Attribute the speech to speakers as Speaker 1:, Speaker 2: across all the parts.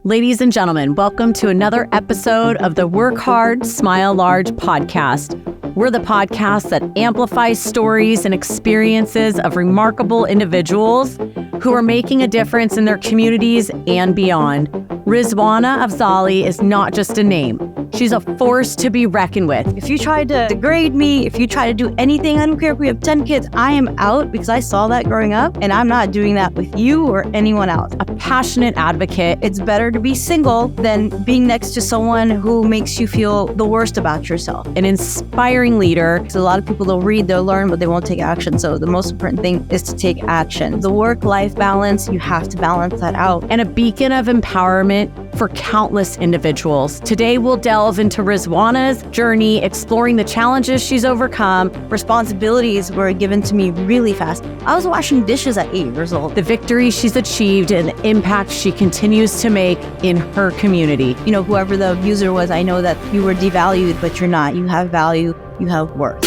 Speaker 1: Ladies and gentlemen, welcome to another episode of the Work Hard, Smile Large podcast. We're the podcast that amplifies stories and experiences of remarkable individuals who are making a difference in their communities and beyond. Rizwana Afzali is not just a name. She's a force to be reckoned with.
Speaker 2: If you try to degrade me, if you try to do anything, I don't care if we have 10 kids, I am out because I saw that growing up and I'm not doing that with you or anyone else.
Speaker 1: A passionate advocate.
Speaker 2: It's better to be single than being next to someone who makes you feel the worst about yourself.
Speaker 1: An inspiring leader.
Speaker 2: So a lot of people, they'll read, they'll learn, but they won't take action. So the most important thing is to take action. The work-life balance, you have to balance that out.
Speaker 1: And a beacon of empowerment for countless individuals. Today, we'll delve into Rizwana's journey, exploring the challenges she's overcome.
Speaker 2: Responsibilities were given to me really fast. I was washing dishes at 8 years old.
Speaker 1: The victories she's achieved and the impact she continues to make in her community.
Speaker 2: You know, whoever the abuser was, I know that you were devalued, but you're not. You have value, you have worth.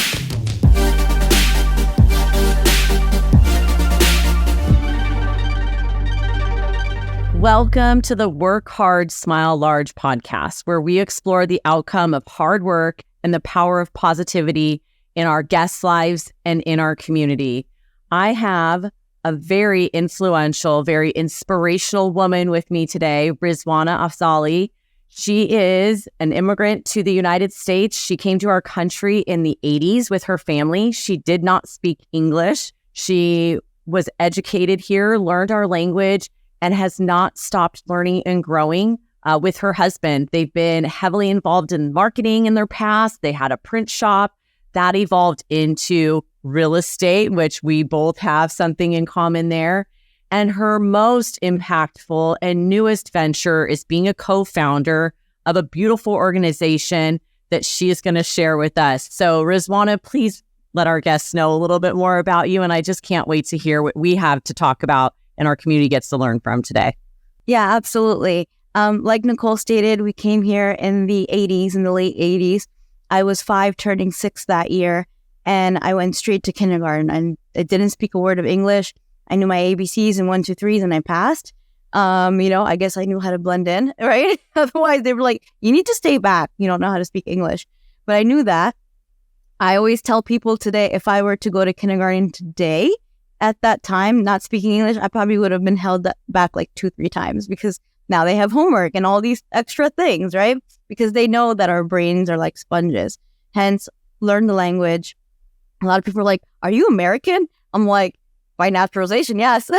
Speaker 1: Welcome to the Work Hard, Smile Large podcast, where we explore the outcome of hard work and the power of positivity in our guests' lives and in our community. I have a very influential, very inspirational woman with me today, Rizwana Afzali. She is an immigrant to the United States. She came to our country in the 80s with her family. She did not speak English. She was educated here, learned our language, and has not stopped learning and growing with her husband. They've been heavily involved in marketing in their past. They had a print shop that evolved into real estate, which we both have something in common there. And her most impactful and newest venture is being a co-founder of a beautiful organization that she is going to share with us. So Rizwana, please let our guests know a little bit more about you. And I just can't wait to hear what we have to talk about and our community gets to learn from today.
Speaker 2: Yeah, absolutely. Like Nicole stated, we came here in the 80s, in the late 80s. I was 5, turning 6 that year, and I went straight to kindergarten. And I didn't speak a word of English. I knew my ABCs and 1, 2, 3s, and I passed. I guess I knew how to blend in, right? Otherwise, they were like, you need to stay back. You don't know how to speak English. But I knew that. I always tell people today, if I were to go to kindergarten today, at that time, not speaking English, I probably would have been held back like 2, 3 times because now they have homework and all these extra things, right? Because they know that our brains are like sponges. Hence, learn the language. A lot of people are like, are you American? I'm like, by naturalization, yes,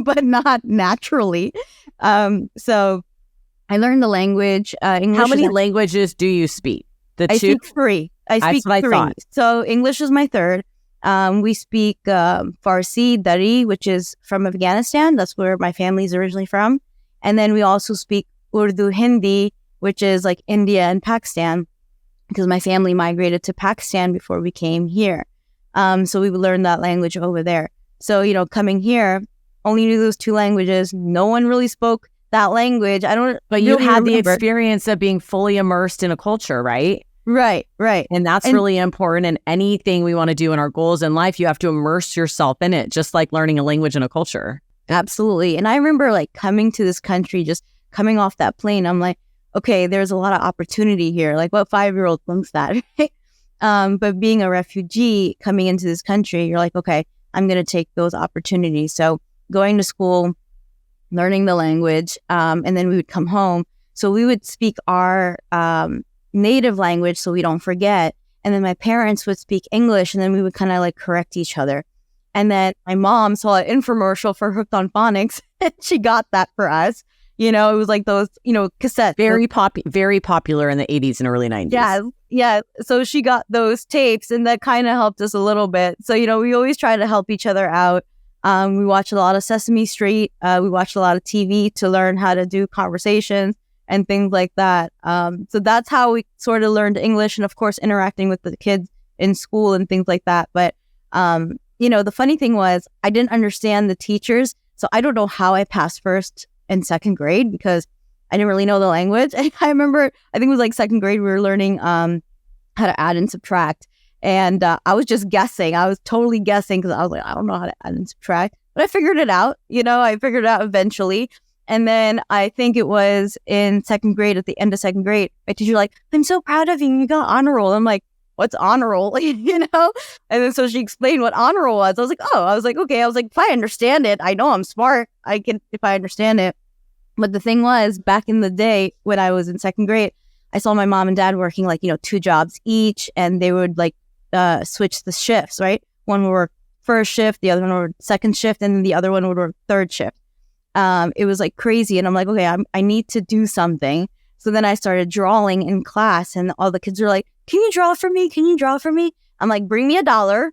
Speaker 2: but not naturally. So I learned the language. English.
Speaker 1: How many languages do you speak?
Speaker 2: I speak 3.
Speaker 1: That's what I thought.
Speaker 2: So English is my 3rd. We speak Farsi, Dari, which is from Afghanistan. That's where my family's originally from. And then we also speak Urdu, Hindi, which is like India and Pakistan, because my family migrated to Pakistan before we came here. So we would learn that language over there. So, coming here, only knew those 2 languages. No one really spoke that language.
Speaker 1: But you had the experience of being fully immersed in a culture, right?
Speaker 2: Right.
Speaker 1: And that's really important. And anything we want to do in our goals in life, you have to immerse yourself in it, just like learning a language and a culture.
Speaker 2: Absolutely. And I remember like coming to this country, just coming off that plane, I'm like, okay, there's a lot of opportunity here. Like what 5-year-old thinks that, right? But being a refugee coming into this country, you're like, okay, I'm going to take those opportunities. So going to school, learning the language, and then we would come home. So we would speak our native language so we don't forget. And then my parents would speak English, and then we would kind of like correct each other. And then my mom saw an infomercial for Hooked on Phonics, and she got that for us. It was like those, cassettes.
Speaker 1: Very popular in the 80s and early 90s.
Speaker 2: Yeah. So she got those tapes, and that kind of helped us a little bit. So, we always try to help each other out. We watched a lot of Sesame Street. We watched a lot of TV to learn how to do conversations and things like that. So that's how we sort of learned English, and of course, interacting with the kids in school and things like that. But, the funny thing was I didn't understand the teachers. So I don't know how I passed 1st and 2nd grade because I didn't really know the language. And I remember, I think it was like 2nd grade, we were learning how to add and subtract. And I was just guessing. I was totally guessing because I was like, I don't know how to add and subtract. But I figured it out. I figured it out eventually. And then I think it was in second grade, at the end of second grade, my teacher like, I'm so proud of you. You got honor roll. I'm like, what's honor roll? And then so she explained what honor roll was. I was like, oh, I was like, okay. I was like, if I understand it, I know I'm smart. I can, if I understand it. But the thing was, back in the day when I was in second grade, I saw my mom and dad working like, 2 jobs each, and they would like switch the shifts, right? One would work first shift, the other one would work second shift, and then the other one would work third shift. It was like crazy. And I'm like, okay, I need to do something. So then I started drawing in class, and all the kids were like, can you draw for me? Can you draw for me? I'm like, bring me $1.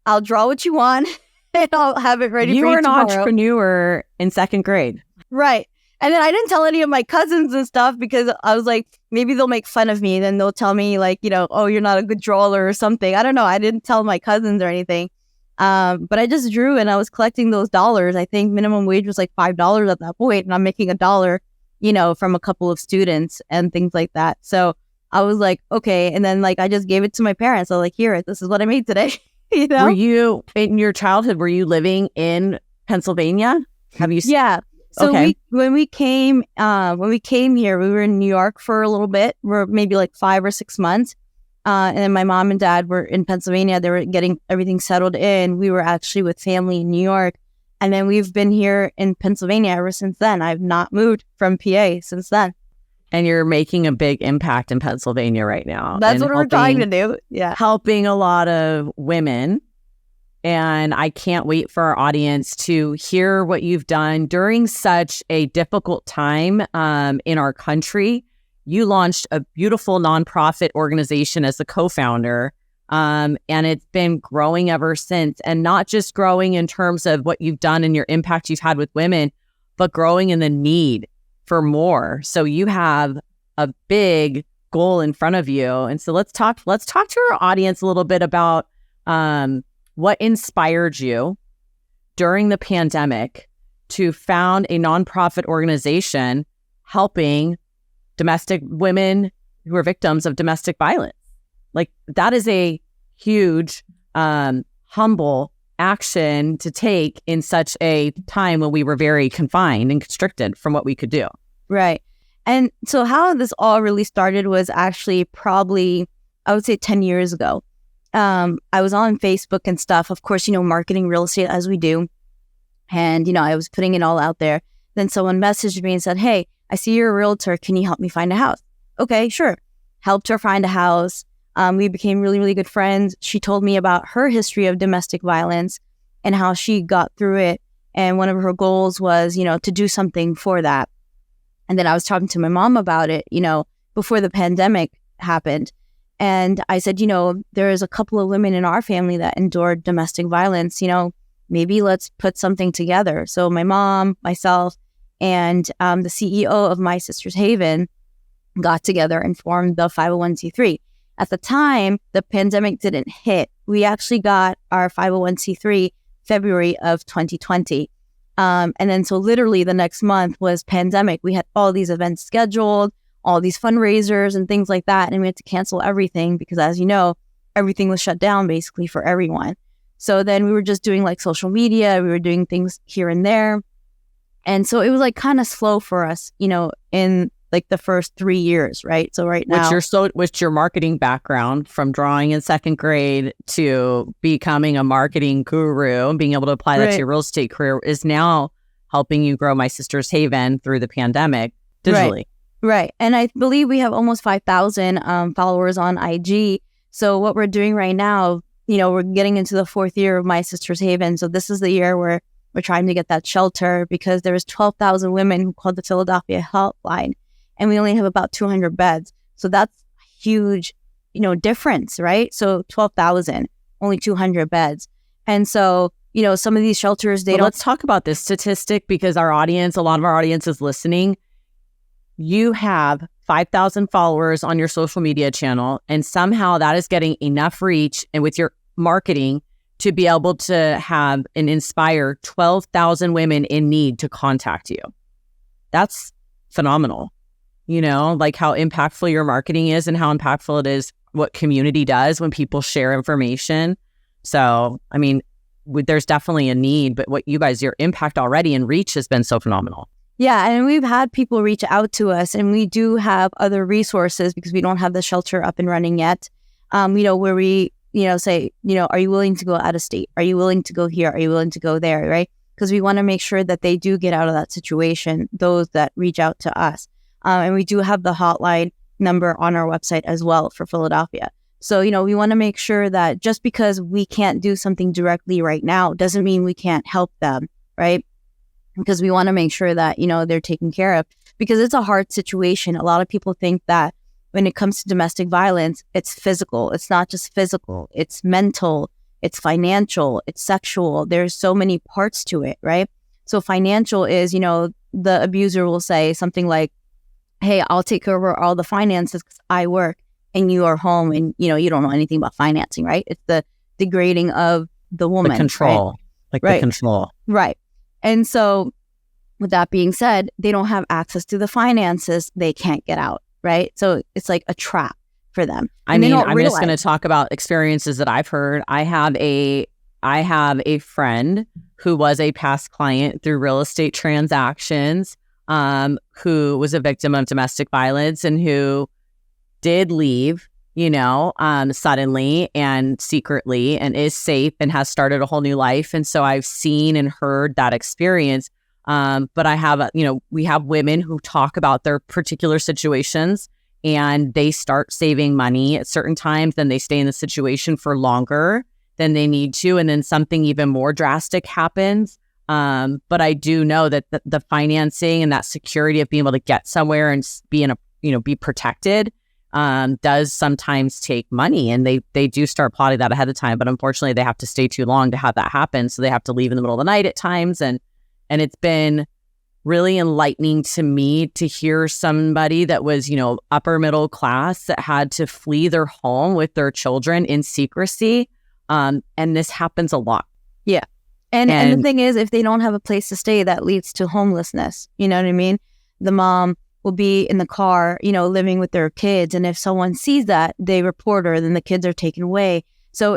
Speaker 2: I'll draw what you want and I'll have it ready for you tomorrow.
Speaker 1: You were an entrepreneur in second grade.
Speaker 2: Right. And then I didn't tell any of my cousins and stuff because I was like, maybe they'll make fun of me. Then they'll tell me like, oh, you're not a good drawer or something. I don't know. I didn't tell my cousins or anything. But I just drew and I was collecting those dollars. I think minimum wage was like $5 at that point, and I'm making $1, from a couple of students and things like that. So I was like, okay. And then like, I just gave it to my parents. I was like, here, this is what I made today.
Speaker 1: Were you, in your childhood, were you living in Pennsylvania?
Speaker 2: Yeah. So
Speaker 1: okay.
Speaker 2: when we came here, we were in New York for a little bit. We're maybe like 5 or 6 months. And then my mom and dad were in Pennsylvania. They were getting everything settled in. We were actually with family in New York. And then we've been here in Pennsylvania ever since then. I've not moved from PA since then.
Speaker 1: And you're making a big impact in Pennsylvania right now.
Speaker 2: That's what we're trying to do. Yeah.
Speaker 1: Helping a lot of women. And I can't wait for our audience to hear what you've done during such a difficult time in our country. You launched a beautiful nonprofit organization as a co-founder, and it's been growing ever since. And not just growing in terms of what you've done and your impact you've had with women, but growing in the need for more. So you have a big goal in front of you. And so let's talk to our audience a little bit about what inspired you during the pandemic to found a nonprofit organization helping domestic women who are victims of domestic violence. Like, that is a huge, humble action to take in such a time when we were very confined and constricted from what we could do.
Speaker 2: Right. And so how this all really started was actually probably, I would say 10 years ago. I was on Facebook and stuff, of course, marketing real estate as we do. And, I was putting it all out there. Then someone messaged me and said, hey, I see you're a realtor. Can you help me find a house? Okay, sure. Helped her find a house. We became really, really good friends. She told me about her history of domestic violence and how she got through it. And one of her goals was, to do something for that. And then I was talking to my mom about it, before the pandemic happened. And I said, there is a couple of women in our family that endured domestic violence, maybe let's put something together. So my mom, myself, and the CEO of My Sister's Haven got together and formed the 501c3. At the time, the pandemic didn't hit. We actually got our 501c3 February of 2020. And then so literally the next month was pandemic. We had all these events scheduled, all these fundraisers and things like that. And we had to cancel everything because, as you know, everything was shut down basically for everyone. So then we were just doing like social media. We were doing things here and there. And so it was like kind of slow for us, in like the first 3 years, right? So right now,
Speaker 1: which your marketing background from drawing in second grade to becoming a marketing guru and being able to apply that to your real estate career is now helping you grow My Sister's Haven through the pandemic digitally.
Speaker 2: Right. And I believe we have almost 5,000 followers on IG. So what we're doing right now, we're getting into the 4th year of My Sister's Haven. So this is the year where we're trying to get that shelter because there was 12,000 women who called the Philadelphia helpline, and we only have about 200 beds. So that's a huge, difference, right? So 12,000, only 200 beds. And so, some of these shelters,
Speaker 1: Let's talk about this statistic because a lot of our audience is listening. You have 5,000 followers on your social media channel, and somehow that is getting enough reach and with your marketing to be able to have and inspire 12,000 women in need to contact you. That's phenomenal. Like how impactful your marketing is and how impactful it is what community does when people share information. So, I mean, there's definitely a need, but what you guys, your impact already and reach has been so phenomenal.
Speaker 2: Yeah, and we've had people reach out to us, and we do have other resources because we don't have the shelter up and running yet. Where we, say, are you willing to go out of state? Are you willing to go here? Are you willing to go there? Right? Because we want to make sure that they do get out of that situation, those that reach out to us. And we do have the hotline number on our website as well for Philadelphia. So, we want to make sure that just because we can't do something directly right now doesn't mean we can't help them, right? Because we want to make sure that, they're taken care of, because it's a hard situation. A lot of people think that when it comes to domestic violence, it's physical. It's not just physical. It's mental, it's financial, it's sexual. There's so many parts to it, right? So financial is, the abuser will say something like, hey, I'll take over all the finances because I work and you are home and, you don't know anything about financing, right? It's the degrading of the woman.
Speaker 1: The control.
Speaker 2: Right?
Speaker 1: The control.
Speaker 2: Right. And so with that being said, they don't have access to the finances. They can't get out, right? So it's like a trap for them.
Speaker 1: I'm just going to talk about experiences that I've heard. I have a friend who was a past client through real estate transactions, who was a victim of domestic violence and who did leave, suddenly and secretly, and is safe and has started a whole new life. And so I've seen and heard that experience. But I have, we have women who talk about their particular situations and they start saving money at certain times, then they stay in the situation for longer than they need to. And then something even more drastic happens. But I do know that the financing and that security of being able to get somewhere and be protected does sometimes take money, and they do start plotting that ahead of time. But unfortunately, they have to stay too long to have that happen. So they have to leave in the middle of the night at times. And it's been really enlightening to me to hear somebody that was, upper middle class that had to flee their home with their children in secrecy. And this happens a lot.
Speaker 2: Yeah. And the thing is, if they don't have a place to stay, that leads to homelessness. You know what I mean? The mom will be in the car, living with their kids. And if someone sees that, they report her, then the kids are taken away. So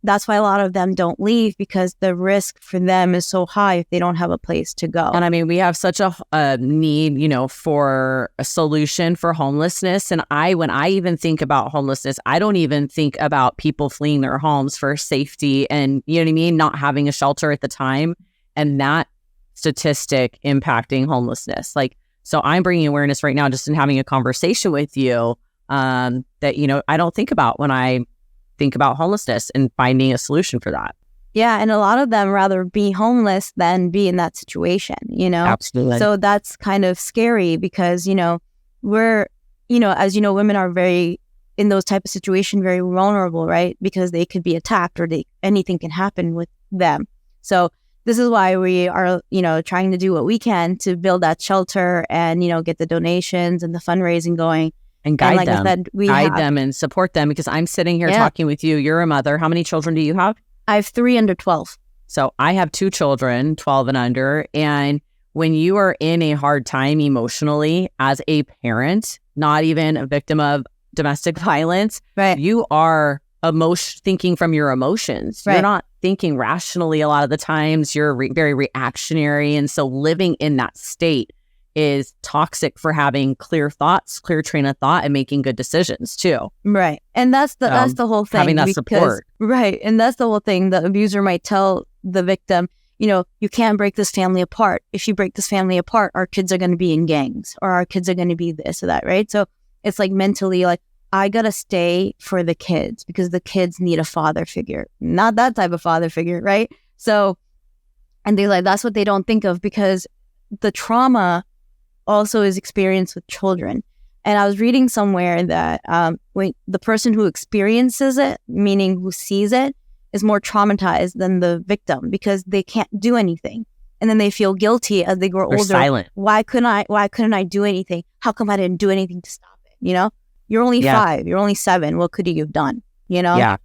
Speaker 2: that's why a lot of them don't leave, because the risk for them is so high if they don't have a place to go.
Speaker 1: And we have such a need, for a solution for homelessness. And when I even think about homelessness, I don't even think about people fleeing their homes for safety and, not having a shelter at the time. And that statistic impacting homelessness. So I'm bringing awareness right now just in having a conversation with you that, I don't think about when I think about homelessness and finding a solution for that.
Speaker 2: Yeah. And a lot of them rather be homeless than be in that situation,
Speaker 1: Absolutely.
Speaker 2: So that's kind of scary because, we're, as women are very, in those type of situations, very vulnerable, right? Because they could be attacked or anything can happen with them. So this is why we are, trying to do what we can to build that shelter and, get the donations and the fundraising going.
Speaker 1: And guide
Speaker 2: like
Speaker 1: them.
Speaker 2: I said,
Speaker 1: guide them and support them, because I'm sitting here talking with you. You're a mother. How many children do you have?
Speaker 2: I have 3 under 12.
Speaker 1: So I have 2 children, 12 and under. And when you are in a hard time emotionally as a parent, not even a victim of domestic violence,
Speaker 2: right,
Speaker 1: you are thinking from your emotions.
Speaker 2: Right.
Speaker 1: You're not thinking rationally a lot of the times. You're very reactionary. And so living in that state is toxic for having clear thoughts, clear train of thought, and making good decisions too.
Speaker 2: Right. And that's the whole thing.
Speaker 1: Having that support.
Speaker 2: Right. And that's the whole thing. The abuser might tell the victim, you can't break this family apart. If you break this family apart, our kids are going to be in gangs, or our kids are going to be this or that, right? So it's like mentally I got to stay for the kids because the kids need a father figure, not that type of father figure, right? So, and that's what they don't think of, because the trauma also is experienced with children. And I was reading somewhere that when the person who experiences it, meaning who sees it, is more traumatized than the victim because they can't do anything. And then they feel guilty as they grow older.
Speaker 1: Silent.
Speaker 2: Why couldn't I do anything? How come I didn't do anything to stop it? You're only 5, you're only 7. What could you have done?
Speaker 1: Yeah.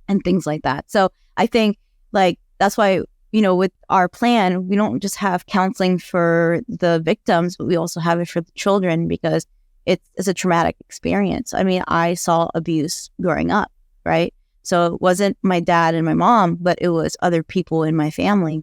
Speaker 2: And things like that. So I think that's why, with our plan, we don't just have counseling for the victims, but we also have it for the children, because it's a traumatic experience. I saw abuse growing up, right? So it wasn't my dad and my mom, but it was other people in my family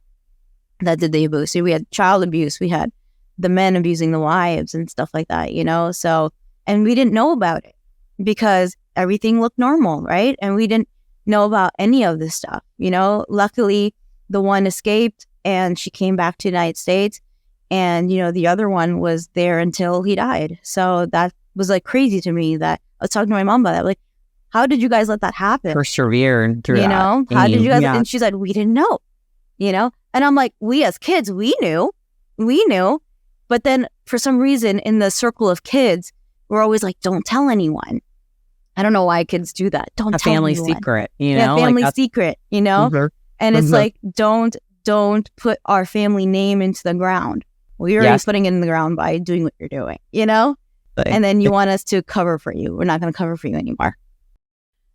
Speaker 2: that did the abuse. So we had child abuse, we had the men abusing the wives and stuff like that, So, and we didn't know about it because everything looked normal, right? And we didn't know about any of this stuff, Luckily, the one escaped and she came back to the United States. And, the other one was there until he died. So that was like crazy to me that I was talking to my mom about that. Like, how did you guys let that happen?
Speaker 1: Persevere through that.
Speaker 2: How did you guys? Yeah. And she's like, we didn't know, And I'm like, we as kids, we knew. But then for some reason in the circle of kids, we're always like, don't tell anyone. I don't know why kids do that. Don't tell
Speaker 1: family
Speaker 2: anyone.
Speaker 1: Secret,
Speaker 2: Yeah, family secret,
Speaker 1: Mm-hmm.
Speaker 2: And it's like, don't put our family name into the ground. Well, you're already putting it in the ground by doing what you're doing, And then you want us to cover for you. We're not going to cover for you anymore.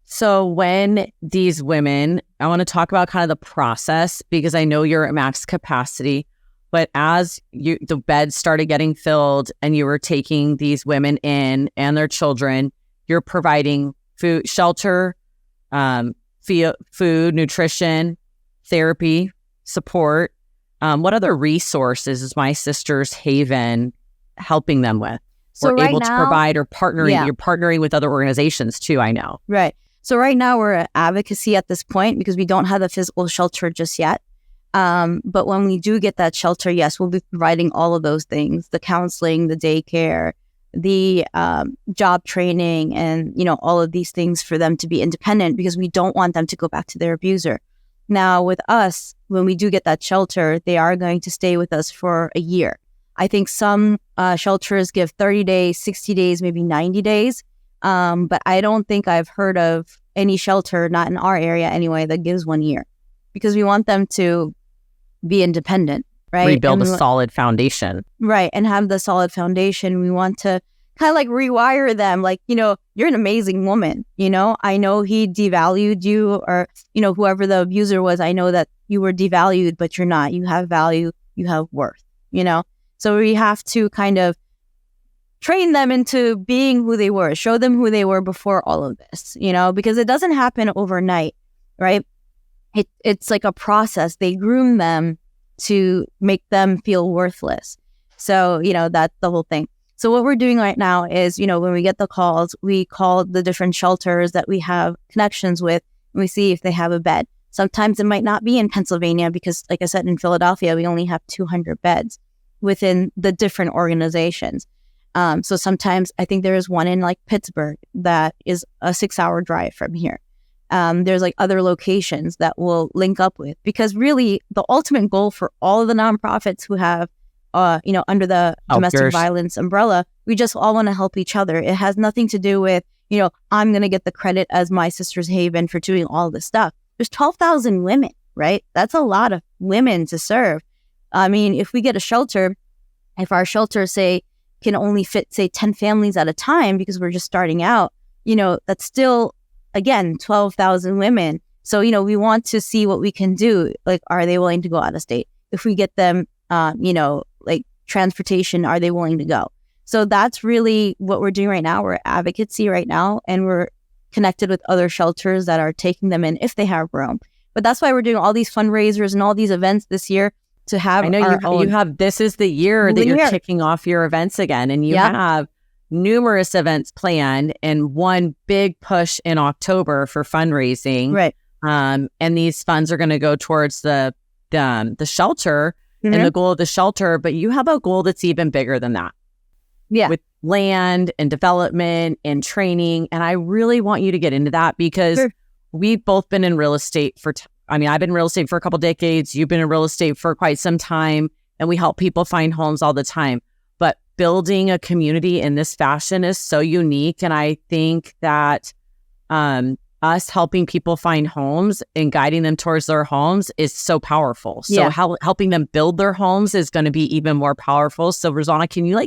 Speaker 1: So when these women, I want to talk about kind of the process because I know you're at max capacity, but as the beds started getting filled and you were taking these women in and their children, you're providing food, shelter, food, nutrition, therapy, support. What other resources is My Sister's Haven helping them with?
Speaker 2: So
Speaker 1: or able to provide or partnering? Yeah. You're partnering with other organizations too, I know.
Speaker 2: Right. So right now we're at Advocacy at this point because we don't have a physical shelter just yet. But when we do get that shelter, yes, we'll be providing all of those things, the counseling, the daycare, the job training, and, all of these things for them to be independent because we don't want them to go back to their abuser. Now with us, when we do get that shelter, they are going to stay with us for a year. I think some shelters give 30 days, 60 days, maybe 90 days. But I don't think I've heard of any shelter, not in our area anyway, that gives 1 year because we want them to be independent, right?
Speaker 1: Rebuild a solid foundation.
Speaker 2: Right. And have the solid foundation. We want to kind of like rewire them. Like, you're an amazing woman. I know he devalued you or, whoever the abuser was, I know that you were devalued, but you're not. You have value. You have worth, So we have to kind of train them into being who they were, show them who they were before all of this, because it doesn't happen overnight, right? It's like a process. They groom them to make them feel worthless. So, that's the whole thing. So what we're doing right now is, when we get the calls, we call the different shelters that we have connections with, and we see if they have a bed. Sometimes it might not be in Pennsylvania because, like I said, in Philadelphia, we only have 200 beds within the different organizations. So sometimes I think there is one in like Pittsburgh that is a 6-hour drive from here. There's like other locations that we'll link up with because really the ultimate goal for all of the nonprofits who have, under the domestic violence umbrella, we just all want to help each other. It has nothing to do with, I'm going to get the credit as My Sister's Haven for doing all this stuff. There's 12,000 women, right? That's a lot of women to serve. I mean, if we get a shelter, if our shelter, say, can only fit, say, 10 families at a time because we're just starting out, that's still, again, 12,000 women. So, we want to see what we can do. Like, are they willing to go out of state? If we get them, like transportation, are they willing to go? So that's really what we're doing right now. We're at Advocacy right now, and we're connected with other shelters that are taking them in if they have room. But that's why we're doing all these fundraisers and all these events this year to have.
Speaker 1: I know you have. This is the year that you're kicking off your events again, and you have numerous events planned, and one big push in October for fundraising.
Speaker 2: Right.
Speaker 1: And these funds are going to go towards the shelter and the goal of the shelter. But you have a goal that's even bigger than that.
Speaker 2: Yeah.
Speaker 1: With land and development and training, and I really want you to get into that because we've both been in real estate I've been in real estate for a couple decades. You've been in real estate for quite some time, and we help people find homes all the time. But building a community in this fashion is so unique. And I think that us helping people find homes and guiding them towards their homes is so powerful. So helping them build their homes is going to be even more powerful. So Rizwana, can you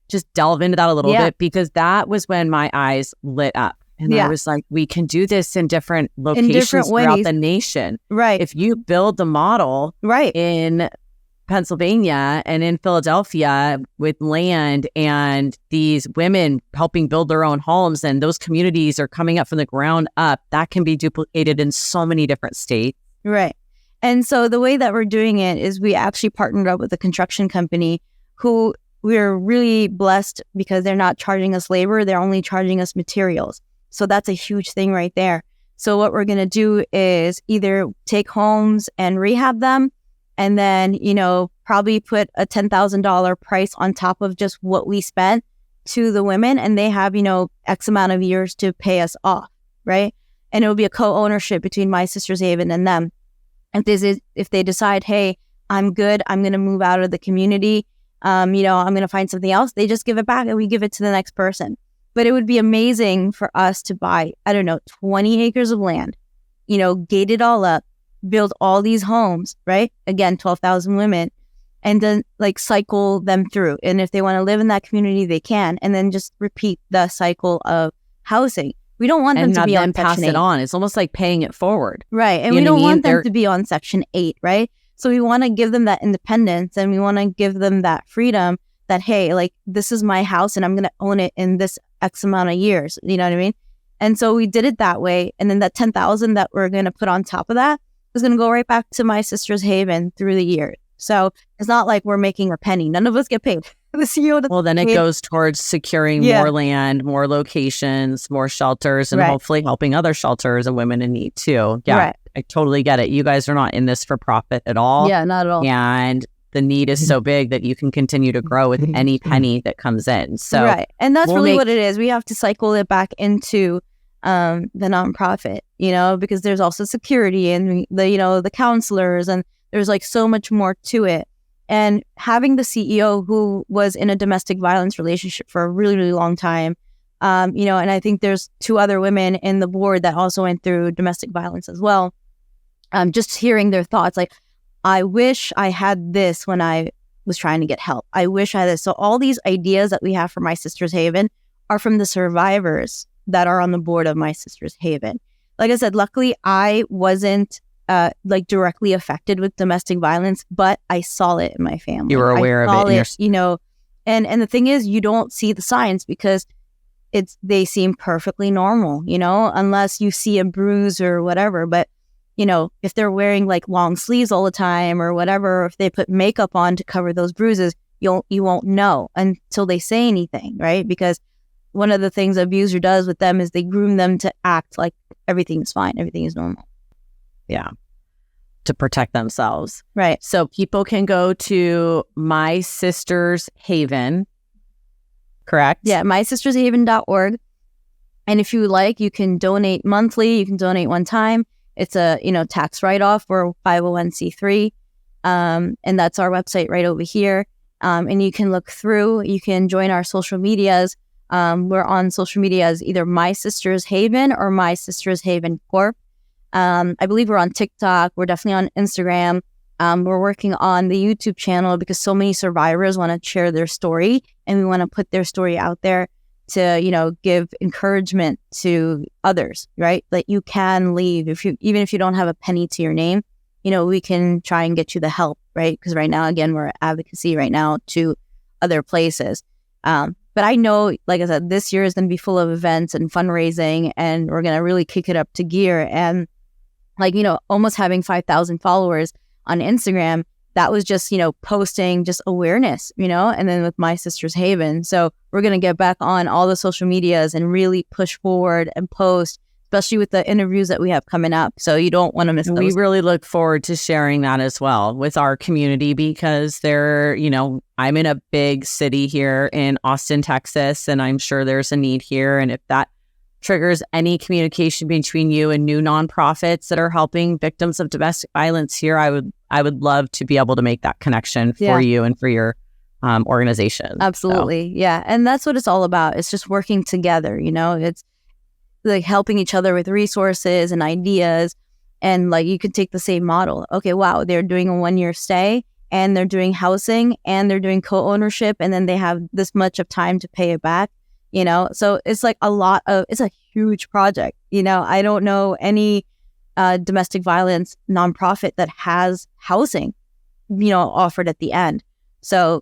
Speaker 1: just delve into that a little bit? Because that was when my eyes lit up. And I was like, we can do this in different locations throughout the nation.
Speaker 2: Right.
Speaker 1: If you build the model in Pennsylvania and in Philadelphia with land and these women helping build their own homes, and those communities are coming up from the ground up, that can be duplicated in so many different states.
Speaker 2: Right. And so the way that we're doing it is we actually partnered up with a construction company who we're really blessed because they're not charging us labor. They're only charging us materials. So that's a huge thing right there. So what we're going to do is either take homes and rehab them, and then, probably put a $10,000 price on top of just what we spent to the women, and they have, X amount of years to pay us off, right? And it'll be a co-ownership between My Sister's Haven and them. If they decide, hey, I'm good, I'm going to move out of the community, I'm going to find something else, they just give it back and we give it to the next person. But it would be amazing for us to buy, 20 acres of land, gate it all up, build all these homes, right? Again, 12,000 women, and then cycle them through. And if they want to live in that community, they can, and then just repeat the cycle of housing. We don't want them to be on
Speaker 1: pass
Speaker 2: Section 8.
Speaker 1: It on. It's almost like paying it forward.
Speaker 2: Right. And we don't want them to be on Section 8, right? So we want to give them that independence, and we want to give them that freedom that, hey, this is my house and I'm going to own it in this X amount of years. You know what I mean? And so we did it that way. And then that 10,000 that we're going to put on top of that is going to go right back to My Sister's Haven through the year. So it's not like we're making a penny. None of us get paid. The CEO
Speaker 1: well, then it goes towards securing more land, more locations, more shelters, and hopefully helping other shelters and women in need too. Yeah,
Speaker 2: right.
Speaker 1: I totally get it. You guys are not in this for profit at all.
Speaker 2: Yeah, not at all.
Speaker 1: And the need is so big that you can continue to grow with any penny that comes in. So
Speaker 2: right. And that's really what it is. We have to cycle it back into the nonprofit, because there's also security and the counselors, and there's so much more to it. And having the CEO who was in a domestic violence relationship for a really, really long time, and I think there's 2 other women in the board that also went through domestic violence as well. Just hearing their thoughts, I wish I had this when I was trying to get help. I wish I had this. So all these ideas that we have for My Sister's Haven are from the survivors that are on the board of My Sister's Haven. Like I said, luckily I wasn't directly affected with domestic violence, but I saw it in my family.
Speaker 1: You were aware of it.
Speaker 2: And the thing is, you don't see the signs because they seem perfectly normal, unless you see a bruise or whatever. But if they're wearing long sleeves all the time or whatever, or if they put makeup on to cover those bruises, you won't know until they say anything, right? Because one of the things an abuser does with them is they groom them to act like everything is fine, everything is normal.
Speaker 1: Yeah. To protect themselves.
Speaker 2: Right.
Speaker 1: So people can go to My Sister's Haven, correct?
Speaker 2: Yeah, mysistershaven.org. And if you would like, you can donate monthly, you can donate one time. It's a, tax write-off. We're 501c3. And that's our website right over here. And you can look through, you can join our social medias. We're on social media as either My Sister's Haven or My Sister's Haven Corp. I believe we're on TikTok. We're definitely on Instagram. We're working on the YouTube channel because so many survivors want to share their story, and we want to put their story out there to, give encouragement to others, right? That you can leave even if you don't have a penny to your name, we can try and get you the help, right? Because right now, again, we're at Advocacy right now to other places. But I know, like I said, this year is going to be full of events and fundraising, and we're going to really kick it up to gear. And almost having 5,000 followers on Instagram, that was just, posting just awareness, and then with My Sister's Haven. So we're going to get back on all the social medias and really push forward and post, especially with the interviews that we have coming up. So you don't want to miss those.
Speaker 1: We really look forward to sharing that as well with our community because I'm in a big city here in Austin, Texas, and I'm sure there's a need here. And if that triggers any communication between you and new nonprofits that are helping victims of domestic violence here, I would love to be able to make that connection for you and for your organization.
Speaker 2: Absolutely. So. Yeah. And that's what it's all about. It's just working together. It's helping each other with resources and ideas. And you could take the same model. Okay, wow, they're doing a 1-year stay and they're doing housing and they're doing co-ownership, and then they have this much of time to pay it back. So it's it's a huge project. I don't know any domestic violence nonprofit that has housing, offered at the end. So,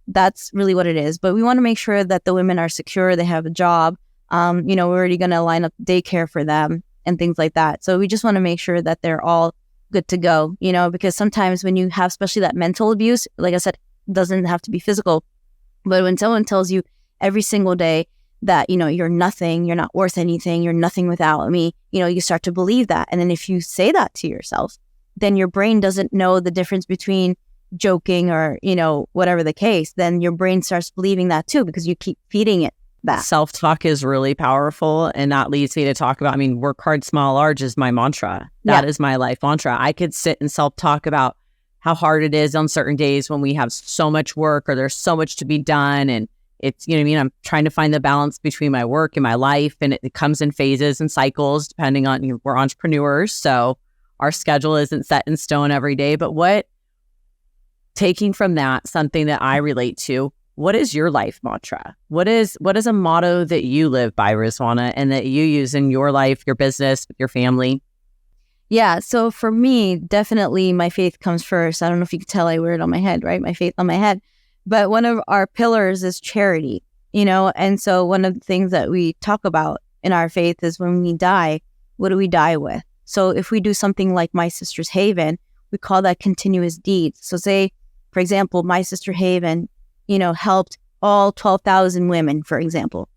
Speaker 2: that's really what it is. But we want to make sure that the women are secure, they have a job. We're already going to line up daycare for them and things like that. So we just want to make sure that they're all good to go, because sometimes when you have, especially that mental abuse, like I said, doesn't have to be physical. But when someone tells you every single day that, you're nothing, you're not worth anything, you're nothing without me, you start to believe that. And then if you say that to yourself, then your brain doesn't know the difference between joking or, whatever the case. Then your brain starts believing that too, because you keep feeding it that.
Speaker 1: Self-talk is really powerful, and that leads me to talk about, work hard, smile large is my mantra. That is my life mantra. I could sit and self-talk about how hard it is on certain days when we have so much work or there's so much to be done, and it's, I'm trying to find the balance between my work and my life, and it comes in phases and cycles depending on, we're entrepreneurs, so our schedule isn't set in stone every day. But taking from that, something that I relate to, what is your life mantra? What is a motto that you live by, Rizwana, and that you use in your life, your business, with your family?
Speaker 2: Yeah. So for me, definitely my faith comes first. I don't know if you can tell I wear it on my head, right? My faith on my head. But one of our pillars is charity, and so one of the things that we talk about in our faith is when we die, what do we die with? So if we do something like My Sister's Haven, we call that continuous deeds. So say, for example, My Sister Haven, helped all 12,000 women, for example,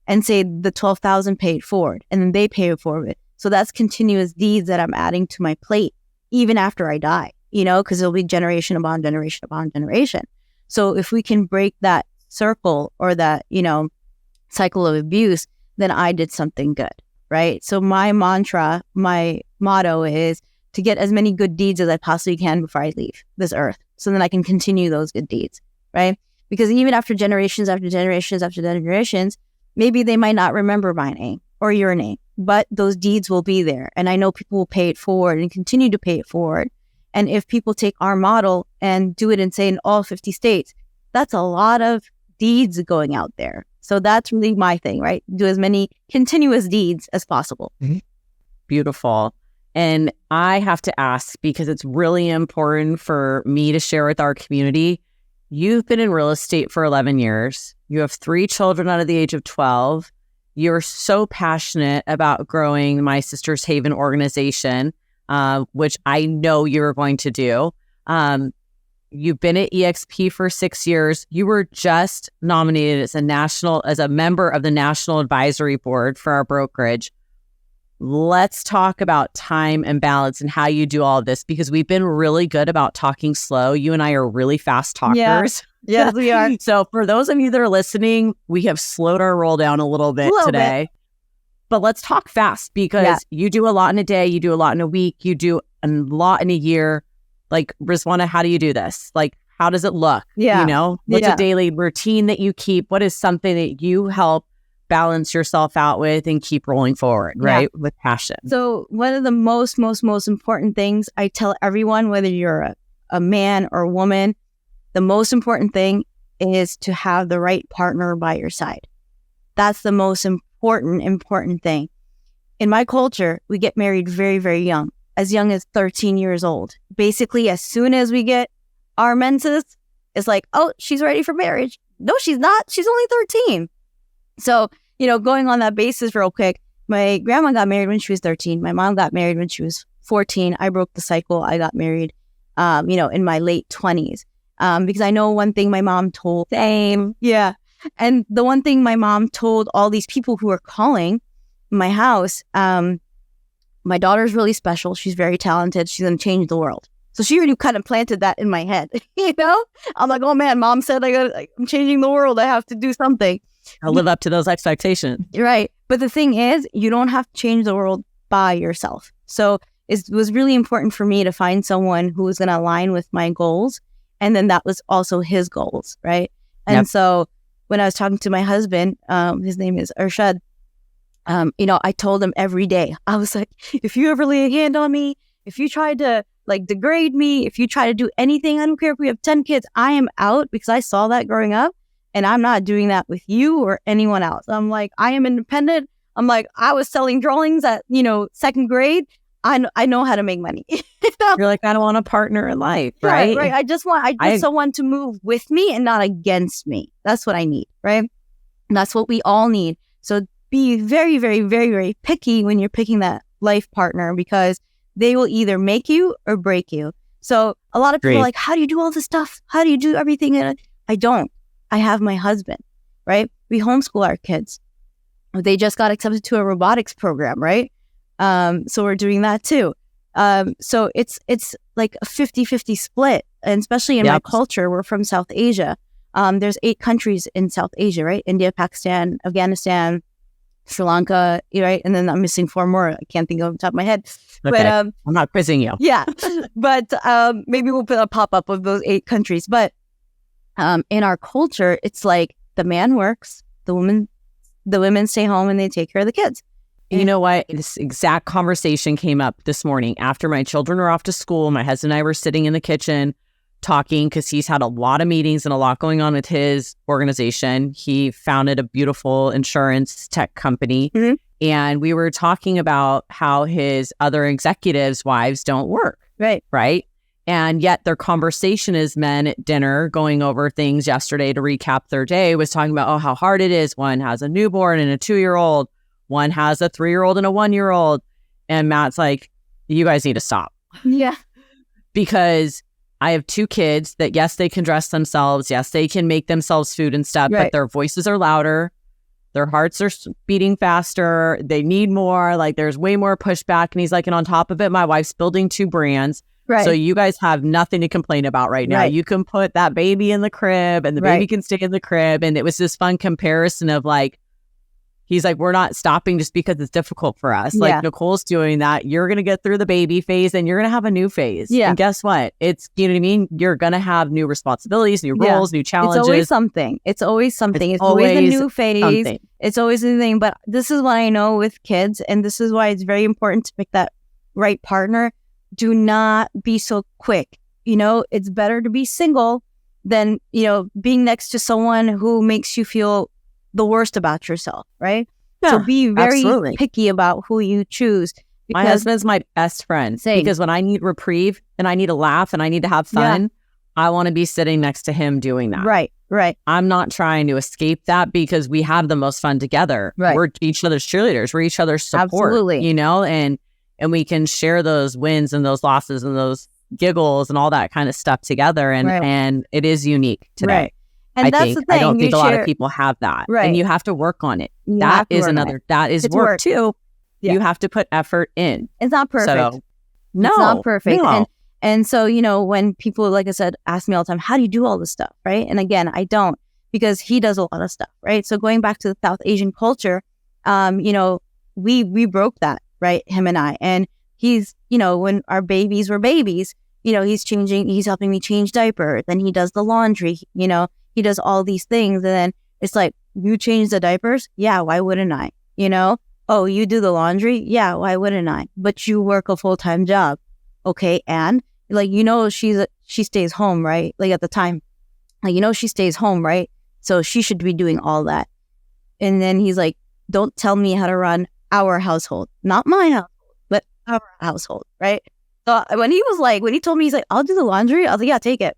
Speaker 2: and say the 12,000 paid forward and then they pay it forward. So that's continuous deeds that I'm adding to my plate, even after I die, because it'll be generation upon generation upon generation. So if we can break that circle or that, cycle of abuse, then I did something good, right? So my mantra, my motto is to get as many good deeds as I possibly can before I leave this earth. So then I can continue those good deeds, right? Because even after generations, after generations, after generations, maybe they might not remember my name or your name, but those deeds will be there. And I know people will pay it forward and continue to pay it forward. And if people take our model and do it in, say, in all 50 states, that's a lot of deeds going out there. So that's really my thing, right? Do as many continuous deeds as possible.
Speaker 1: Mm-hmm. Beautiful. And I have to ask, because it's really important for me to share with our community, you've been in real estate for 11 years. You have 3 children under the age of 12. You're so passionate about growing My Sister's Haven organization, which I know you're going to do. You've been at EXP for 6 years. You were just nominated as a member of the National Advisory Board for our brokerage. Let's talk about time and balance and how you do all of this, because we've been really good about talking slow. You and I are really fast talkers.
Speaker 2: Yeah. Yes, we are.
Speaker 1: So for those of you that are listening, we have slowed our roll down a little bit today. But let's talk fast, because you do a lot in a day, you do a lot in a week, you do a lot in a year. Like, Rizwana, how do you do this? Like, how does it look?
Speaker 2: Yeah.
Speaker 1: What's a daily routine that you keep? What is something that you help balance yourself out with and keep rolling forward, right? With passion.
Speaker 2: So one of the most important things I tell everyone, whether you're a man or a woman, the most important thing is to have the right partner by your side. That's the most important thing. In my culture, we get married very, very young as 13 years old. Basically, as soon as we get our menses, it's like, oh, she's ready for marriage. No, she's not. She's only 13. So, going on that basis real quick, my grandma got married when she was 13. My mom got married when she was 14. I broke the cycle. I got married, in my late 20s. Because I know one thing my mom told.
Speaker 1: Same.
Speaker 2: Yeah. And the one thing my mom told all these people who are calling my house, my daughter's really special. She's very talented. She's going to change the world. So she already kind of planted that in my head. I'm like, oh man, mom said I'm changing the world. I have to do something.
Speaker 1: I'll live up to those expectations.
Speaker 2: Right. But the thing is, you don't have to change the world by yourself. So it was really important for me to find someone who was going to align with my goals. And then that was also his goals. Right. And so when I was talking to my husband, his name is Arshad, I told him every day, I was like, if you ever lay a hand on me, if you try to degrade me, if you try to do anything, I don't care if we have 10 kids, I am out, because I saw that growing up. And I'm not doing that with you or anyone else. I'm like, I am independent. I'm like, I was selling drawings at, second grade. I know how to make money.
Speaker 1: You're like, I don't want a partner in life, right?
Speaker 2: Right. I just want someone to move with me and not against me. That's what I need, right? And that's what we all need. So be very, very, very, very picky when you're picking that life partner, because they will either make you or break you. So a lot of people
Speaker 1: Great.
Speaker 2: are like, how do you do all this stuff? How do you do everything? And I don't. I have my husband, right? We homeschool our kids. They just got accepted to a robotics program, right? So we're doing that too. So it's like a 50-50 split. And especially in my culture, we're from South Asia. There's 8 countries in South Asia, right? India, Pakistan, Afghanistan, Sri Lanka, right? And then I'm missing 4 more. I can't think of the top of my head.
Speaker 1: Okay.
Speaker 2: But
Speaker 1: I'm not quizzing you.
Speaker 2: Yeah. But maybe we'll put a pop-up of those 8 countries. But in our culture, it's like the man works, the women stay home and they take care of the kids.
Speaker 1: You know what? This exact conversation came up this morning after my children were off to school. My husband and I were sitting in the kitchen talking because he's had a lot of meetings and a lot going on with his organization. He founded a beautiful insurance tech company. Mm-hmm. And we were talking about how his other executives' wives don't work. Right. And yet their conversation as men at dinner going over things yesterday to recap their day was talking about, how hard it is. One has a newborn and a 2-year-old. One has a 3-year-old and a 1-year-old. And Matt's like, you guys need to stop.
Speaker 2: Yeah.
Speaker 1: Because I have 2 kids that, yes, they can dress themselves. Yes, they can make themselves food and stuff, but their voices are louder. Their hearts are beating faster. They need more. Like there's way more pushback. And he's like, and on top of it, my wife's building 2 brands. Right. So you guys have nothing to complain about right now. You can put that baby in the crib and the baby can stay in the crib. And it was this fun comparison of like, he's like, we're not stopping just because it's difficult for us. Like Nicole's doing that. You're going to get through the baby phase and you're going to have a new phase. Yeah. And guess what? It's, you know what I mean? You're going to have new responsibilities, new roles, new challenges.
Speaker 2: It's always something. It's always a new phase. Something. It's always a thing. But this is what I know with kids. And this is why it's very important to pick that right partner. Do not be so quick. It's better to be single than, being next to someone who makes you feel the worst about yourself, right? Yeah, so be very picky about who you choose.
Speaker 1: My husband's my best friend. Because when I need reprieve and I need a laugh and I need to have fun, I want to be sitting next to him doing that.
Speaker 2: Right.
Speaker 1: I'm not trying to escape that because we have the most fun together. Right. We're each other's cheerleaders. We're each other's support. Absolutely. And we can share those wins and those losses and those giggles and all that kind of stuff together. And it is unique today.
Speaker 2: Right. And that's the thing.
Speaker 1: I don't think a lot of people have that. Right. And you have to work on it. That is work too. Yeah. You have to put effort in.
Speaker 2: It's not perfect.
Speaker 1: So, no.
Speaker 2: It's not perfect.
Speaker 1: No.
Speaker 2: And so, when people, like I said, ask me all the time, how do you do all this stuff? Right. And again, I don't, because he does a lot of stuff. Right. So going back to the South Asian culture, we broke that. Right. Him and I. And he's, when our babies were babies, he's helping me change diapers. Then he does the laundry, he does all these things. And then it's like, you change the diapers? Yeah, why wouldn't I? Oh, you do the laundry? Yeah, why wouldn't I? But you work a full-time job. Okay, and like, she stays home, right? Like at the time, like, she stays home, right? So she should be doing all that. And then he's like, don't tell me how to run our household, not my household, but our household, right? So when he told me, he's like, I'll do the laundry. I was like, yeah, take it.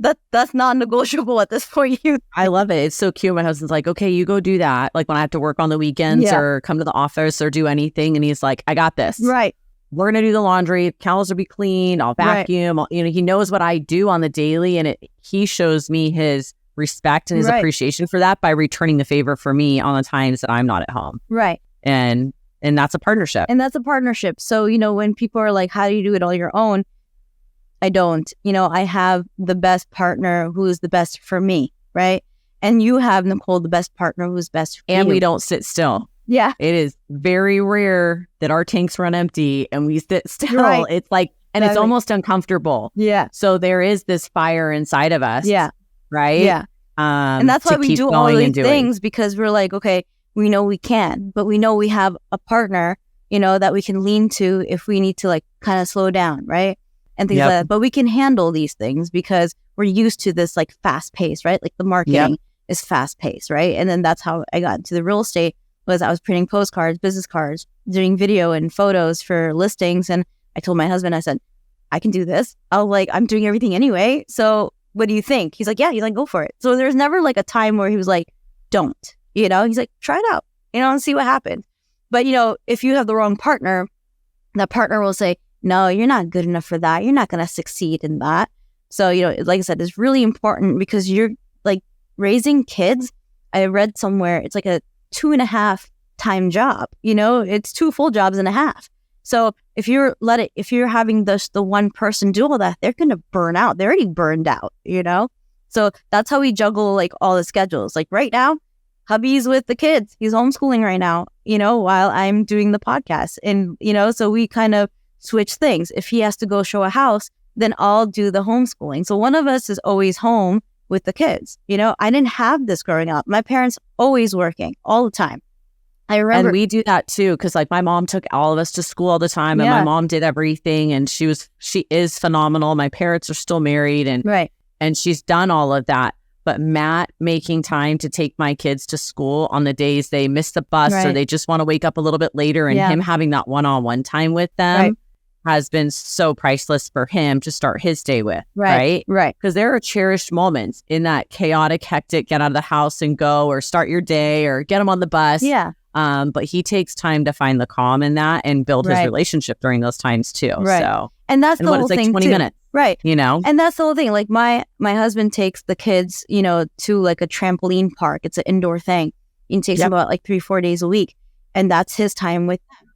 Speaker 2: That's non-negotiable at this point.
Speaker 1: I love it. It's so cute. My husband's like, okay, you go do that. Like when I have to work on the weekends or come to the office or do anything. And he's like, I got this.
Speaker 2: Right.
Speaker 1: We're going to do the laundry. Cows will be clean. I'll vacuum. Right. He knows what I do on the daily. And he shows me his respect and his appreciation for that by returning the favor for me on the times that I'm not at home.
Speaker 2: Right.
Speaker 1: And that's a partnership.
Speaker 2: So, when people are like, how do you do it all your own? I don't. I have the best partner who's the best for me, right? And you have, Nicole, the best partner who's best for you.
Speaker 1: And we don't sit still.
Speaker 2: Yeah.
Speaker 1: It is very rare that our tanks run empty and we sit still. Right. It's like, and it's almost uncomfortable.
Speaker 2: Yeah.
Speaker 1: So there is this fire inside of us.
Speaker 2: Yeah.
Speaker 1: Right?
Speaker 2: Yeah. And that's why we do all these things, because we're like, okay, we know we can, but we know we have a partner, that we can lean to if we need to like kind of slow down, right? And things like that. But we can handle these things because we're used to this like fast pace, right? Like the marketing is fast paced, right? And then that's how I got into the real estate, was I was printing postcards, business cards, doing video and photos for listings. And I told my husband, I said, I can do this. I'm doing everything anyway. So what do you think? He's like, yeah, go for it. So there's never like a time where he was like, don't, he's like, try it out, and see what happens. But, if you have the wrong partner, that partner will say, no, you're not good enough for that. You're not going to succeed in that. So, like I said, it's really important because you're like raising kids. I read somewhere it's like a 2.5 time job. It's 2 full jobs and a half. So if you're having the one person do all that, they're going to burn out. They're already burned out, So that's how we juggle like all the schedules. Like right now, hubby's with the kids. He's homeschooling right now, while I'm doing the podcast. And, so we kind of switch things. If he has to go show a house, then I'll do the homeschooling. So one of us is always home with the kids. I didn't have this growing up. My parents always working all the time. I remember.
Speaker 1: And we do that too, because like my mom took all of us to school all the time, and my mom did everything, and she is phenomenal. My parents are still married, and and she's done all of that. But Matt making time to take my kids to school on the days they miss the bus or they just want to wake up a little bit later, and him having that one-on-one time with them has been so priceless for him to start his day with, right? Because there are cherished moments in that chaotic, hectic, get out of the house and go, or start your day, or get him on the bus. But he takes time to find the calm in that and build his relationship during those times too. So,
Speaker 2: and that's the whole thing,
Speaker 1: 20 minutes.
Speaker 2: And that's the whole thing. Like my husband takes the kids, to like a trampoline park. It's an indoor thing. He takes them about like 3-4 days a week, and that's his time with them.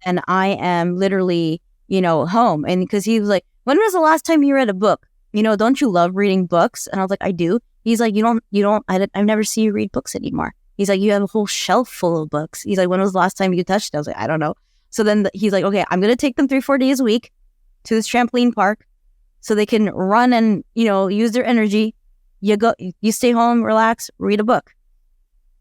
Speaker 2: And I am literally, home. And because he was like, when was the last time you read a book? Don't you love reading books? And I was like, I do. He's like, I've never seen you read books anymore. He's like, you have a whole shelf full of books. He's like, when was the last time you touched it? I was like, I don't know. So then he's like, okay, I'm going to take them 3-4 days a week to this trampoline park so they can run and, use their energy. You stay home, relax, read a book.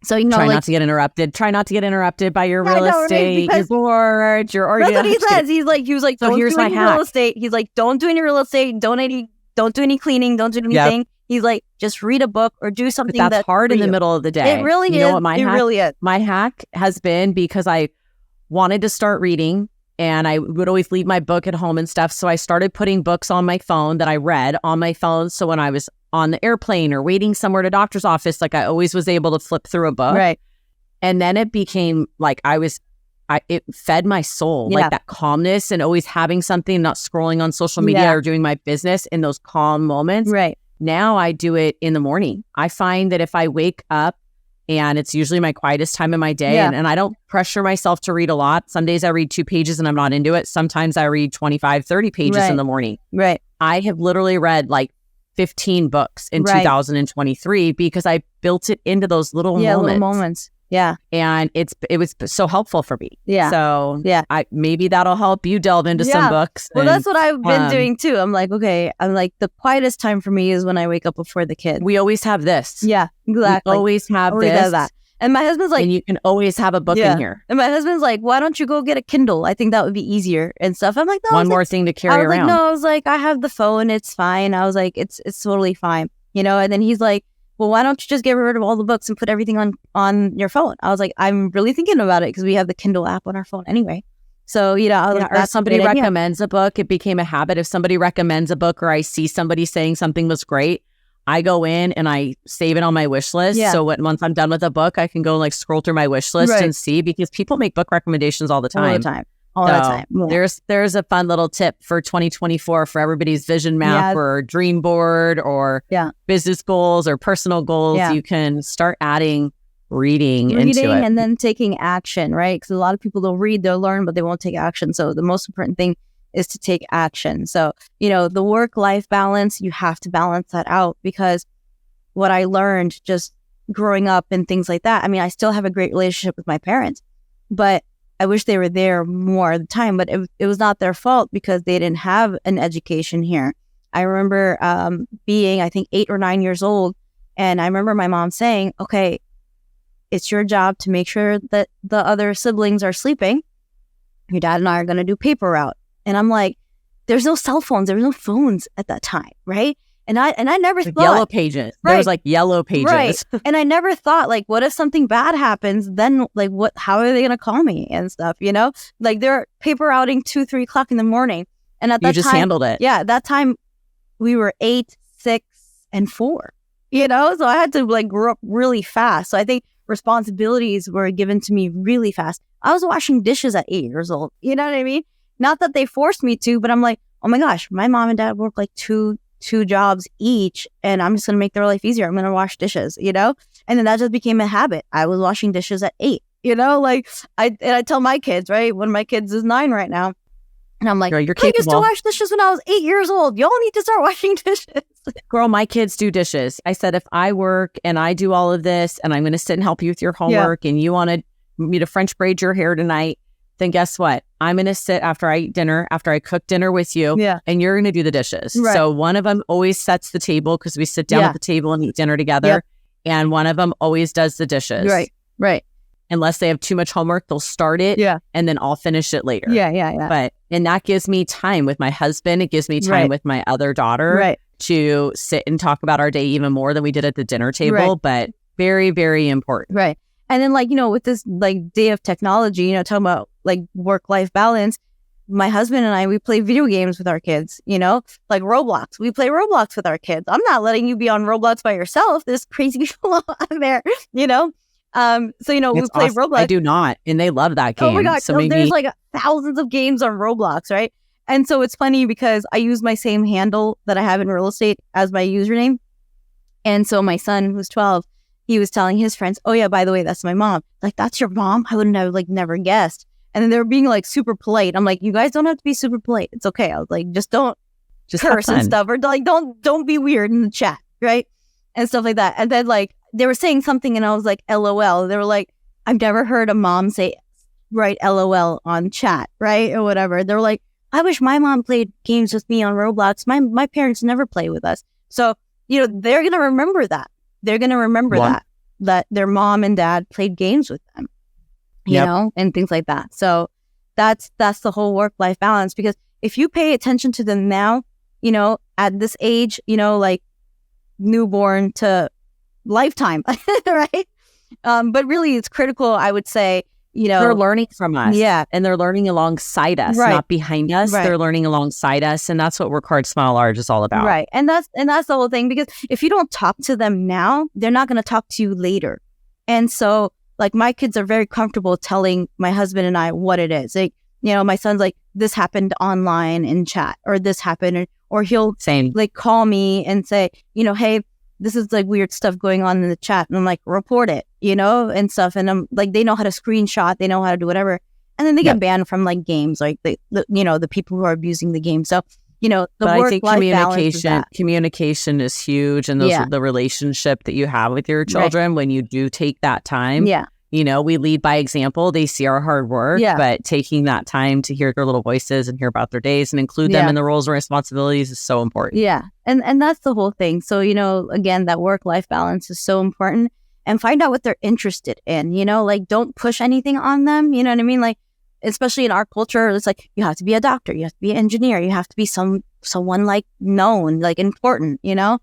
Speaker 2: So,
Speaker 1: try not to get interrupted. Try not to get interrupted by your real estate. You're bored. That's
Speaker 2: what he says. He was like, so here's my hack. Real estate. He's like, don't do any real estate. Don't do any cleaning. Don't do anything. He's like, just read a book or do something
Speaker 1: that's hard in the middle of the day.
Speaker 2: It really is.
Speaker 1: You know what
Speaker 2: really is.
Speaker 1: My hack has been, because I wanted to start reading and I would always leave my book at home and stuff. So I started putting books on my phone that I read on my phone. So when I was on the airplane or waiting somewhere at a doctor's office, like I always was able to flip through a book. And then it became like it fed my soul, like that calmness and always having something, not scrolling on social media or doing my business in those calm moments. Now I do it in the morning. I find that if I wake up, and it's usually my quietest time of my day, and I don't pressure myself to read a lot. Some days I read 2 pages and I'm not into it. Sometimes I read 25, 30 pages in the morning. I have literally read like 15 books in 2023 because I built it into those little moments. And it was so helpful for me. So maybe that'll help you delve into some books.
Speaker 2: Well, that's what I've been doing too. I'm like, the quietest time for me is when I wake up before the kids.
Speaker 1: We always have this.
Speaker 2: Exactly.
Speaker 1: We always have this.
Speaker 2: And my husband's like,
Speaker 1: and you can always have a book in here.
Speaker 2: And my husband's like, why don't you go get a Kindle? I think that would be easier and stuff. I'm like, no.
Speaker 1: One more thing to carry around.
Speaker 2: I was like, I have the phone. It's fine. I was like, it's totally fine. And then he's like, well, why don't you just get rid of all the books and put everything on your phone? I was like, I'm really thinking about it because we have the Kindle app on our phone anyway. So,
Speaker 1: or somebody recommends a book. It became a habit. If somebody recommends a book or I see somebody saying something was great, I go in and I save it on my wish list. So once I'm done with a book, I can go like scroll through my wish list and see, because people make book recommendations all the time.
Speaker 2: All the time.
Speaker 1: There's a fun little tip for 2024 for everybody's vision map or dream board or business goals or personal goals. You can start adding reading into it.
Speaker 2: And then taking action, right? Because a lot of people, they'll read, they'll learn, but they won't take action. So the most important thing is to take action. So, the work-life balance, you have to balance that out, because what I learned just growing up and things like that, I mean, I still have a great relationship with my parents, but I wish they were there more of the time, but it was not their fault because they didn't have an education here. I remember being, I think, 8 or 9 years old, and I remember my mom saying, okay, it's your job to make sure that the other siblings are sleeping. Your dad and I are going to do paper route. And I'm like, there's no cell phones. There was no phones at that time, right? And I never thought.
Speaker 1: Yellow pages. There was like yellow pages.
Speaker 2: Right. And I never thought, like, what if something bad happens? Then, like, how are they going to call me and stuff, Like, they're paper routing 2-3 o'clock in the morning. And at that time.
Speaker 1: You just handled it.
Speaker 2: Yeah. At that time, we were 8, 6, and 4, So I had to, like, grow up really fast. So I think responsibilities were given to me really fast. I was washing dishes at 8 years old. You know what I mean? not that they forced me to, but I'm like, oh my gosh, my mom and dad work like two jobs each, and I'm just going to make their life easier. I'm going to wash dishes, you know? And then that just became a habit. I was washing dishes at 8, you know? Like I tell my kids, right? One of my kids is 9 right now. And I'm like,
Speaker 1: Girl,
Speaker 2: I used to wash dishes when I was 8 years old. Y'all need to start washing dishes.
Speaker 1: Girl, my kids do dishes. I said, if I work and I do all of this and I'm going to sit and help you with your homework and you want me to French braid your hair tonight, then guess what? I'm going to sit after I eat dinner, after I cook dinner with you, and you're going to do the dishes.
Speaker 2: Right.
Speaker 1: So one of them always sets the table because we sit down at the table and eat dinner together. And one of them always does the dishes.
Speaker 2: Right.
Speaker 1: Unless they have too much homework, they'll start it and then I'll finish it later. And that gives me time with my husband. It gives me time with my other daughter to sit and talk about our day even more than we did at the dinner table. But very, very important.
Speaker 2: Right. And then, like, you know, with this like day of technology, you know, talking about like work-life balance, my husband and I, we play video games with our kids, you know, like Roblox. We play Roblox with our kids. I'm not letting you be on Roblox by yourself. There's crazy people out there, you know? So, you know, we play Roblox.
Speaker 1: I do not. And they love that game.
Speaker 2: Oh my God. So there's like thousands of games on Roblox, right? And so it's funny because I use my same handle that I have in real estate as my username. And so my son, who's 12, he was telling his friends, oh yeah, by the way, that's my mom. Like, that's your mom? I wouldn't have like never guessed. And then they were being like super polite. I'm like, you guys don't have to be super polite. It's okay. I was like, just don't curse and stuff, or like don't be weird in the chat, right? And stuff like that. And then like they were saying something and I was like, LOL. They were like, I've never heard a mom say, right, LOL on chat, right? Or whatever. They were like, I wish my mom played games with me on Roblox. My parents never play with us. So, you know, they're going to remember that. They're going to remember that their mom and dad played games with them, you know, and things like that. So that's the whole work-life balance, because if you pay attention to them now, you know, at this age, you know, like newborn to lifetime, right? But really it's critical, I would say, you know,
Speaker 1: they're learning from us.
Speaker 2: Yeah.
Speaker 1: And they're learning alongside us, not behind us. They're learning alongside us. And that's what Work Hard, Smile Large is all about.
Speaker 2: Right. And that's the whole thing, because if you don't talk to them now, they're not going to talk to you later. And so like my kids are very comfortable telling my husband and I what it is. Like, you know, my son's like, this happened online in chat, or this happened, or he'll like call me and say, you know, hey, this is like weird stuff going on in the chat. And I'm like, report it, you know, and stuff. And I'm like, they know how to screenshot, they know how to do whatever. And then they get banned from like games, like the you know, the people who are abusing the game. So, you know, I think
Speaker 1: communication is huge. And those the relationship that you have with your children when you do take that time. Yeah. You know, we lead by example. They see our hard work, but taking that time to hear their little voices and hear about their days and include them in the roles and responsibilities is so important.
Speaker 2: Yeah. And that's the whole thing. So, you know, again, that work-life balance is so important, and find out what they're interested in, you know, like don't push anything on them. You know what I mean? Like, especially in our culture, it's like, you have to be a doctor, you have to be an engineer, you have to be someone like known, like important, you know?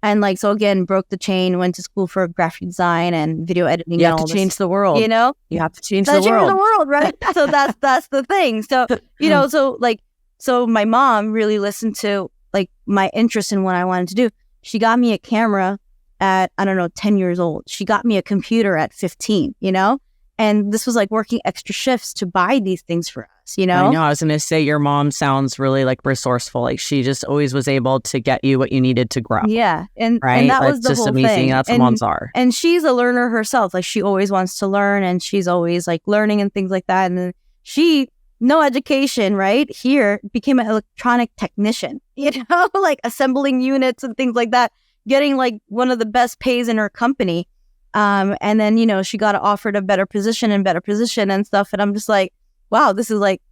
Speaker 2: And like, so again, broke the chain, went to school for graphic design and video editing.
Speaker 1: You have to change the world.
Speaker 2: You know?
Speaker 1: You have to change the world.
Speaker 2: Change the world, right? So that's the thing. So, you know, so my mom really listened to like my interest in what I wanted to do. She got me a camera at, 10 years old. She got me a computer at 15, you know? And this was like working extra shifts to buy these things for us, you know?
Speaker 1: I know. I was going to say, your mom sounds really like resourceful. Like she just always was able to get you what you needed to grow.
Speaker 2: Yeah. And that was the
Speaker 1: just
Speaker 2: whole
Speaker 1: amazing.
Speaker 2: thing.
Speaker 1: That's what moms are.
Speaker 2: And she's a learner herself. Like she always wants to learn, and she's always like learning and things like that. And then she, no education, right? Here became an electronic technician, you know, like assembling units and things like that, getting like one of the best pays in her company. And then, you know, she got offered a better position and stuff. And I'm just like, wow, this is like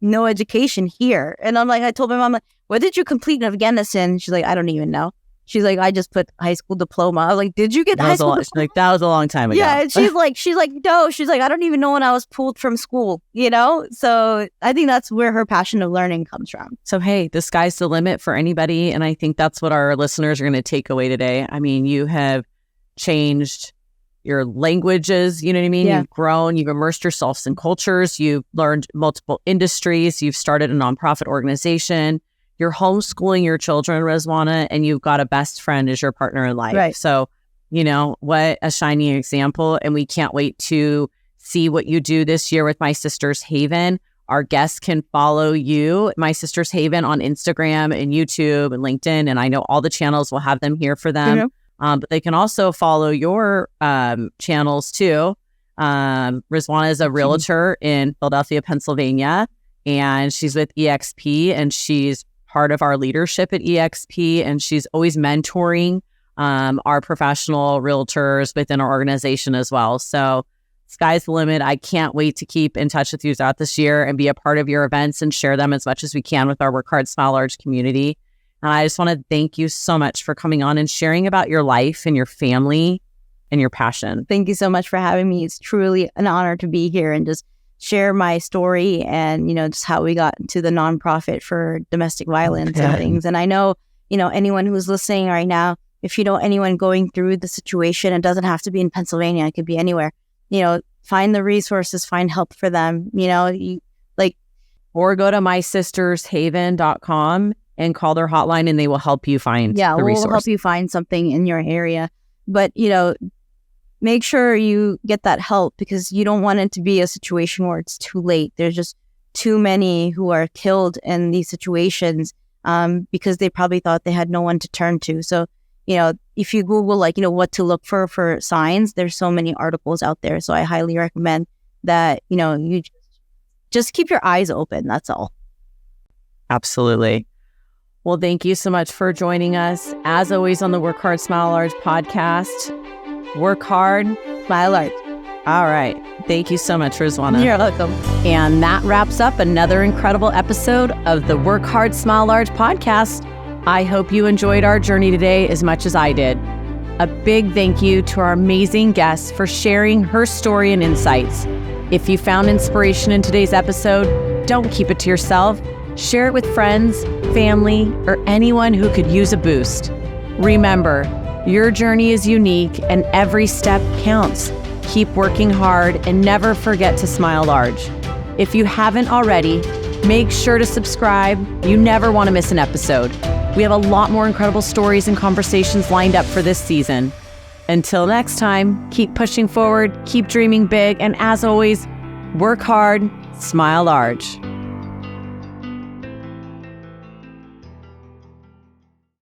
Speaker 2: no education here. And I'm like, I told my mom, like, what did you complete in Afghanistan? She's like, I don't even know. She's like, I just put high school diploma. I was like, did you get high school diploma?
Speaker 1: She's like, that was a long time ago.
Speaker 2: Yeah. And she's like, no. She's like, I don't even know when I was pulled from school, you know? So I think that's where her passion of learning comes from.
Speaker 1: So, hey, the sky's the limit for anybody. And I think that's what our listeners are going to take away today. I mean, you have changed your languages, you know what I mean? Yeah. You've grown, you've immersed yourselves in cultures, you've learned multiple industries, you've started a nonprofit organization, you're homeschooling your children, Rizwana, and you've got a best friend as your partner in life. Right. So, you know, what a shining example. And we can't wait to see what you do this year with My Sister's Haven. Our guests can follow you, My Sister's Haven, on Instagram and YouTube and LinkedIn. And I know all the channels will have them here for them. But they can also follow your channels too. Rizwana is a realtor in Philadelphia, Pennsylvania, and she's with EXP, and she's part of our leadership at EXP, and she's always mentoring our professional realtors within our organization as well. So sky's the limit. I can't wait to keep in touch with you throughout this year and be a part of your events and share them as much as we can with our Work Hard, Smile Large community. And I just want to thank you so much for coming on and sharing about your life and your family and your passion.
Speaker 2: Thank you so much for having me. It's truly an honor to be here and just share my story and, just how we got to the nonprofit for domestic violence and things. And I know, anyone who's listening right now, if you know anyone going through the situation, it doesn't have to be in Pennsylvania. It could be anywhere. Find the resources, find help for them,
Speaker 1: or go to mysistershaven.com and call their hotline and they will help you find the resource.
Speaker 2: We'll help you find something in your area. But, make sure you get that help because you don't want it to be a situation where it's too late. There's just too many who are killed in these situations because they probably thought they had no one to turn to. So, if you Google, what to look for signs, there's so many articles out there. So I highly recommend that, you just keep your eyes open. That's all.
Speaker 1: Absolutely. Well, thank you so much for joining us. As always on the Work Hard, Smile Large podcast, work hard,
Speaker 2: smile large.
Speaker 1: All right. Thank you so much, Rizwana.
Speaker 2: You're welcome.
Speaker 1: And that wraps up another incredible episode of the Work Hard, Smile Large podcast. I hope you enjoyed our journey today as much as I did. A big thank you to our amazing guest for sharing her story and insights. If you found inspiration in today's episode, don't keep it to yourself. Share it with friends, family, or anyone who could use a boost. Remember, your journey is unique and every step counts. Keep working hard and never forget to smile large. If you haven't already, make sure to subscribe. You never want to miss an episode. We have a lot more incredible stories and conversations lined up for this season. Until next time, keep pushing forward, keep dreaming big, and as always, work hard, smile large.